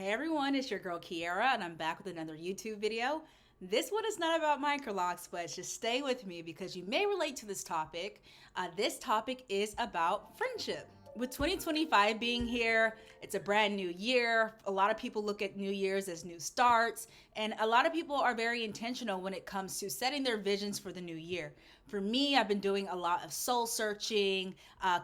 Hey everyone, it's your girl Kiara, and I'm back with another YouTube video. This one is not about microlocks, but just stay with me because you may relate to this topic. This topic is about friendship. With 2025 being here, it's a brand new year. A lot of people look at New Year's as new starts, and a lot of people are very intentional when it comes to setting their visions for the new year. For me, I've been doing a lot of soul searching,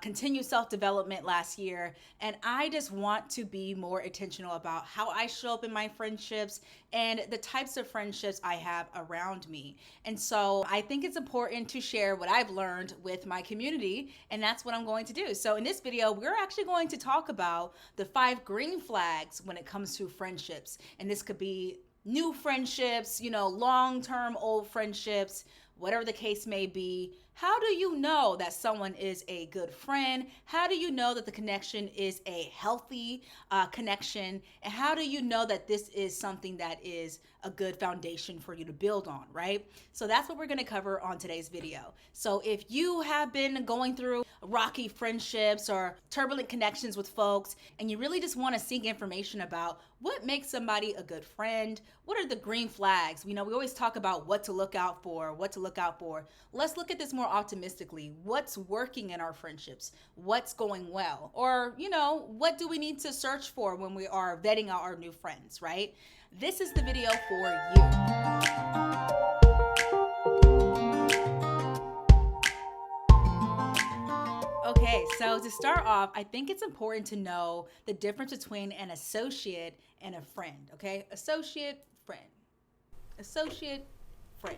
continued self-development last year, and I just want to be more intentional about how I show up in my friendships and the types of friendships I have around me. And so I think it's important to share what I've learned with my community, and that's what I'm going to do. So in this video, we're actually going to talk about the 5 green flags when it comes to friendships. And this could be new friendships, long-term old friendships, whatever the case may be. How do you know that someone is a good friend? How do you know that the connection is a healthy connection? And how do you know that this is something that is a good foundation for you to build on, right? So that's what we're gonna cover on today's video. So if you have been going through rocky friendships or turbulent connections with folks, and you really just wanna seek information about what makes somebody a good friend, what are the green flags? We always talk about what to look out for, Let's look at this more optimistically. What's working in our friendships? What's going well? Or, what do we need to search for when we are vetting out our new friends, right? This is the video for you. Okay, so to start off, I think it's important to know the difference between an associate and a friend, okay? Associate, friend. Associate, friend.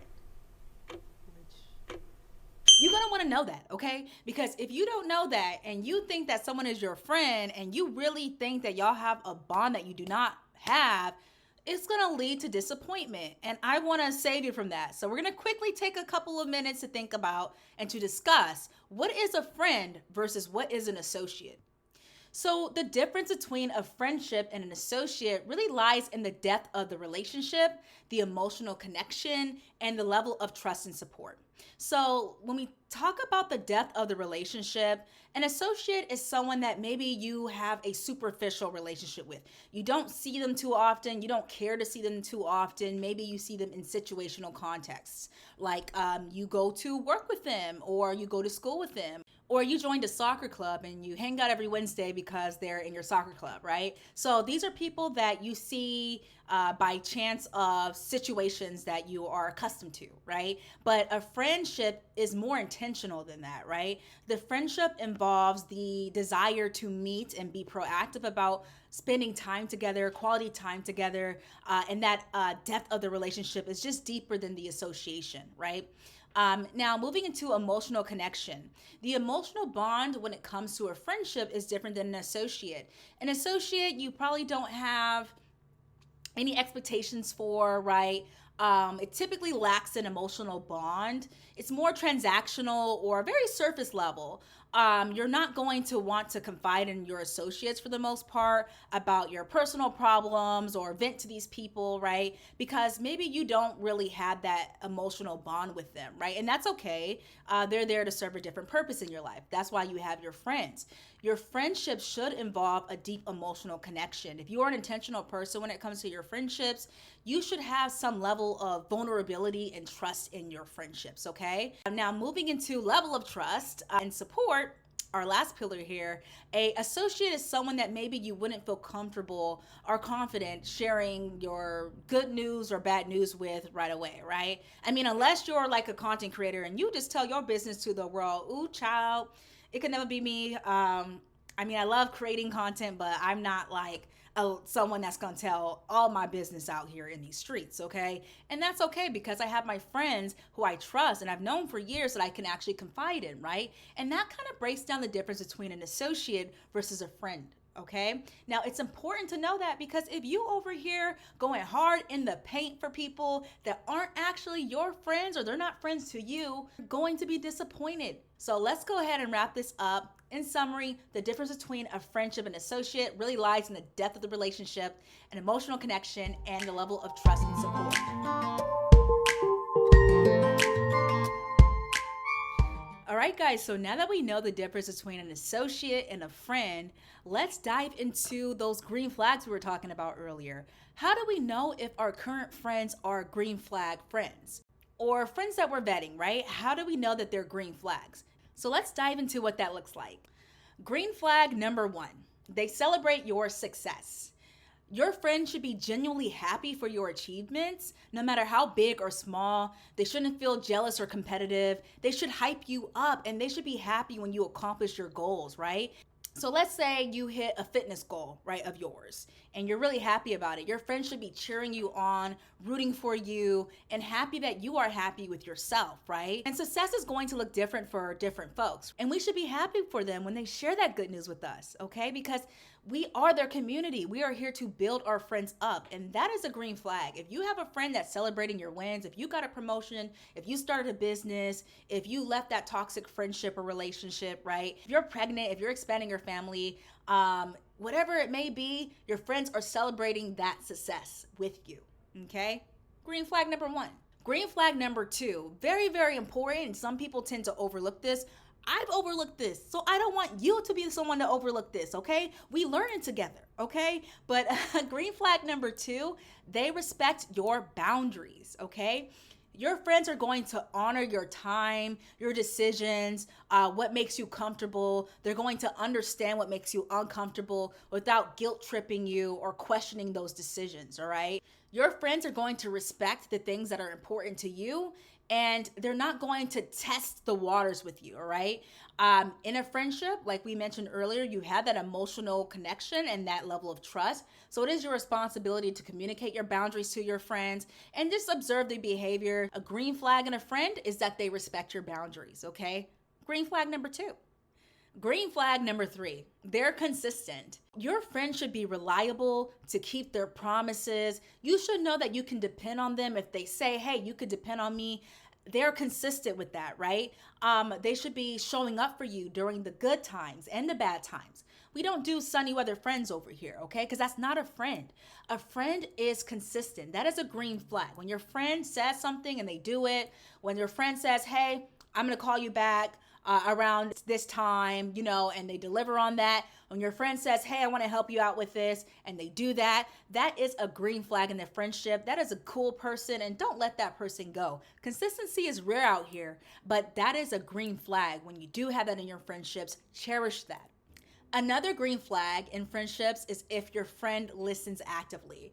You're gonna wanna know that, okay? Because if you don't know that and you think that someone is your friend and you really think that y'all have a bond that you do not have, it's gonna lead to disappointment. And I wanna save you from that. So we're gonna quickly take a couple of minutes to think about and to discuss what is a friend versus what is an associate. So the difference between a friendship and an associate really lies in the depth of the relationship, the emotional connection, and the level of trust and support. So when we talk about the depth of the relationship, an associate is someone that maybe you have a superficial relationship with. You don't see them too often. You don't care to see them too often. Maybe you see them in situational contexts, like you go to work with them, or you go to school with them, or you joined a soccer club and you hang out every Wednesday because they're in your soccer club, right? So these are people that you see by chance of situations that you are accustomed to, right? But a friendship is more intentional than that, right? The friendship involves the desire to meet and be proactive about spending time together, quality time together, and that depth of the relationship is just deeper than the association, right? Now, moving into emotional connection. The emotional bond when it comes to a friendship is different than an associate. An associate, you probably don't have any expectations for, right? It typically lacks an emotional bond. It's more transactional or very surface level. You're not going to want to confide in your associates for the most part about your personal problems or vent to these people, right? Because maybe you don't really have that emotional bond with them, right? And that's okay. They're there to serve a different purpose in your life. That's why you have your friends. Your friendship should involve a deep emotional connection. If you are an intentional person when it comes to your friendships, you should have some level of vulnerability and trust in your friendships, okay? Now, moving into level of trust and support, our last pillar here, a associate is someone that maybe you wouldn't feel comfortable or confident sharing your good news or bad news with right away, right? I mean, unless you're like a content creator and you just tell your business to the world, ooh, child, it could never be me. I love creating content, but I'm not like someone that's gonna tell all my business out here in these streets, okay? And that's okay because I have my friends who I trust and I've known for years that I can actually confide in, right? And that kind of breaks down the difference between an associate versus a friend. Okay. Now it's important to know that because if you over here going hard in the paint for people that aren't actually your friends or they're not friends to you, you're going to be disappointed. So let's go ahead and wrap this up. In summary, the difference between a friendship and associate really lies in the depth of the relationship, an emotional connection, and the level of trust and support. All right, guys, so now that we know the difference between an associate and a friend, let's dive into those green flags we were talking about earlier. How do we know if our current friends are green flag friends? Or friends that we're vetting, right? How do we know that they're green flags? So let's dive into what that looks like. Green flag number one, they celebrate your success. Your friend should be genuinely happy for your achievements, no matter how big or small. They shouldn't feel jealous or competitive. They should hype you up and they should be happy when you accomplish your goals, right? So let's say you hit a fitness goal, right, of yours, and you're really happy about it. Your friends should be cheering you on, rooting for you, and happy that you are happy with yourself, right? And success is going to look different for different folks. And we should be happy for them when they share that good news with us, okay? Because we are their community. We are here to build our friends up. And that is a green flag. If you have a friend that's celebrating your wins, if you got a promotion, if you started a business, if you left that toxic friendship or relationship, right? If you're pregnant, if you're expanding your family, whatever it may be, your friends are celebrating that success with you, okay? Green flag number one. Green flag number two, very, very important. And some people tend to overlook this. I've overlooked this, so I don't want you to be someone to overlook this, okay? We learn it together, okay? But green flag number two, they respect your boundaries, okay? Your friends are going to honor your time, your decisions, what makes you comfortable. They're going to understand what makes you uncomfortable without guilt tripping you or questioning those decisions, all right? Your friends are going to respect the things that are important to you, and they're not going to test the waters with you, all right? In a friendship, like we mentioned earlier, you have that emotional connection and that level of trust. So it is your responsibility to communicate your boundaries to your friends and just observe their behavior. A green flag in a friend is that they respect your boundaries, okay? Green flag number two. Green flag number three, they're consistent. Your friend should be reliable to keep their promises. You should know that you can depend on them. If they say, hey, you could depend on me, they're consistent with that, right? They should be showing up for you during the good times and the bad times. We don't do sunny weather friends over here, okay? Because that's not a friend. A friend is consistent. That is a green flag. When your friend says something and they do it, when your friend says, hey, I'm going to call you back around this time, and they deliver on that. When your friend says, hey, I want to help you out with this, and they do that, that is a green flag in the friendship. That is a cool person, and don't let that person go. Consistency is rare out here, but that is a green flag. When you do have that in your friendships, cherish that. Another green flag in friendships is if your friend listens actively.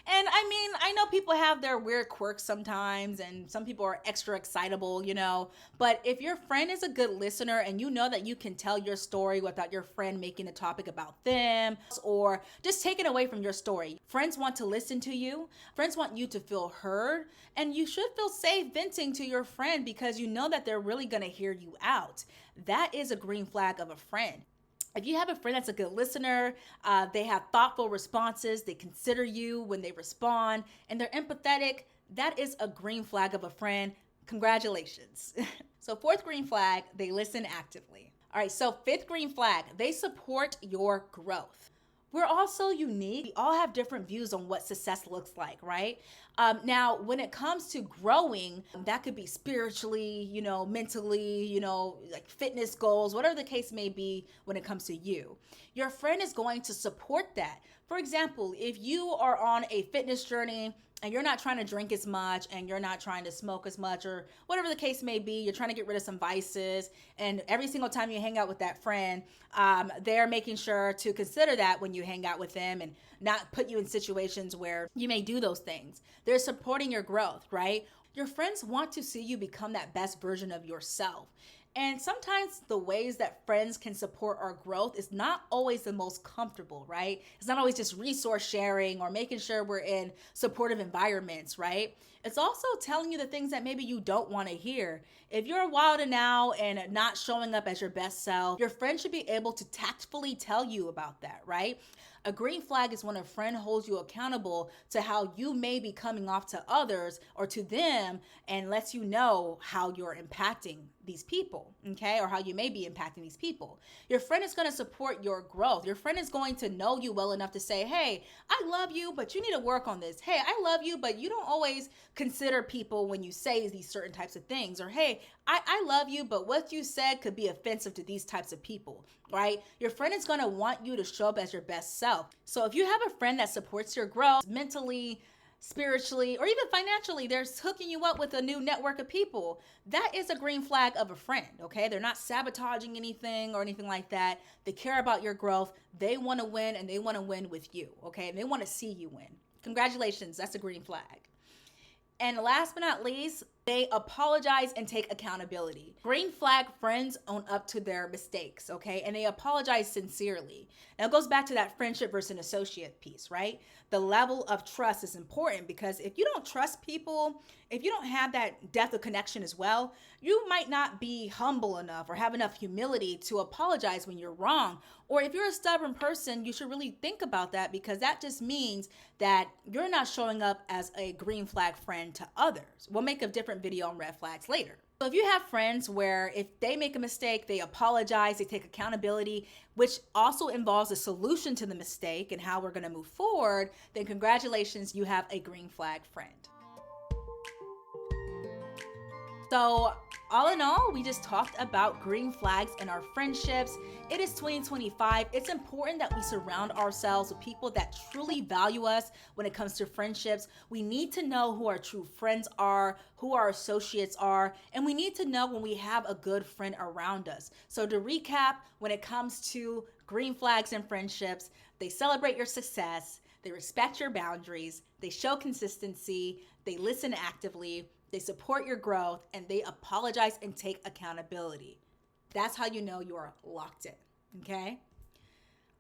And I mean, I know people have their weird quirks sometimes, and some people are extra excitable, but if your friend is a good listener and you know that you can tell your story without your friend making a topic about them or just taking away from your story. Friends want to listen to you. Friends want you to feel heard, and you should feel safe venting to your friend because you know that they're really going to hear you out. That is a green flag of a friend. If you have a friend that's a good listener, they have thoughtful responses, they consider you when they respond, and they're empathetic, that is a green flag of a friend. Congratulations. So fourth green flag, they listen actively. All right, so fifth green flag, they support your growth. We're all so unique. We all have different views on what success looks like, right? Now, when it comes to growing, that could be spiritually, mentally, like fitness goals, whatever the case may be when it comes to you. Your friend is going to support that. For example, if you are on a fitness journey and you're not trying to drink as much and you're not trying to smoke as much or whatever the case may be, you're trying to get rid of some vices, and every single time you hang out with that friend, they're making sure to consider that when you hang out with them and not put you in situations where you may do those things. They're supporting your growth, right? Your friends want to see you become that best version of yourself. And sometimes the ways that friends can support our growth is not always the most comfortable, right? It's not always just resource sharing or making sure we're in supportive environments, right? It's also telling you the things that maybe you don't want to hear. If you're wilding out and not showing up as your best self, your friend should be able to tactfully tell you about that, right? A green flag is when a friend holds you accountable to how you may be coming off to others or to them and lets you know how you're impacting these people, okay? Or how you may be impacting these people. Your friend is going to support your growth. Your friend is going to know you well enough to say, hey, I love you, but you need to work on this. Hey, I love you, but you don't always consider people when you say these certain types of things. Or, hey, I love you, but what you said could be offensive to these types of people, right? Your friend is going to want you to show up as your best self. So if you have a friend that supports your growth mentally, spiritually, or even financially, they're hooking you up with a new network of people, that is a green flag of a friend, okay? They're not sabotaging anything or anything like that. They care about your growth. They want to win, and they want to win with you, okay? And they want to see you win. Congratulations, that's a green flag. And last but not least, they apologize and take accountability. Green flag friends own up to their mistakes, okay? And they apologize sincerely. Now it goes back to that friendship versus an associate piece, right? The level of trust is important, because if you don't trust people, if you don't have that depth of connection as well, you might not be humble enough or have enough humility to apologize when you're wrong. Or if you're a stubborn person, you should really think about that, because that just means that you're not showing up as a green flag friend to others. We'll make a different video on red flags later. So if you have friends where if they make a mistake, they apologize, they take accountability, which also involves a solution to the mistake and how we're going to move forward, then congratulations, you have a green flag friend. So all in all, we just talked about green flags in our friendships. It is 2025. It's important that we surround ourselves with people that truly value us when it comes to friendships. We need to know who our true friends are, who our associates are, and we need to know when we have a good friend around us. So to recap, when it comes to green flags in friendships, they celebrate your success, they respect your boundaries, they show consistency, they listen actively, they support your growth, and they apologize and take accountability. That's how you know you are locked in, okay?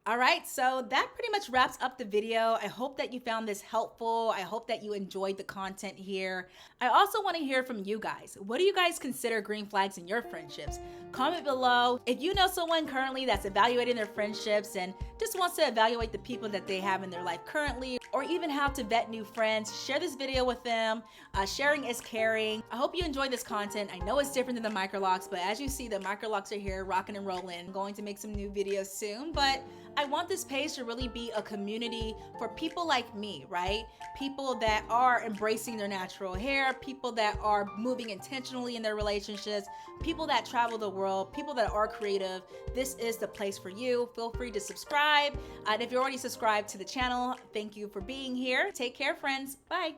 All right, so that pretty much wraps up the video. I hope that you found this helpful. I hope that you enjoyed the content here. I also want to hear from you guys. What do you guys consider green flags in your friendships? Comment below. If you know someone currently that's evaluating their friendships and just wants to evaluate the people that they have in their life currently, or even how to vet new friends, share this video with them. Sharing is caring. I hope you enjoyed this content. I know it's different than the microlocks, but as you see, the microlocks are here rocking and rolling. I'm going to make some new videos soon, but I want this page to really be a community for people like me, right? People that are embracing their natural hair, people that are moving intentionally in their relationships, people that travel the world, people that are creative. This is the place for you. Feel free to subscribe. And if you're already subscribed to the channel, thank you for being here. Take care, friends. Bye.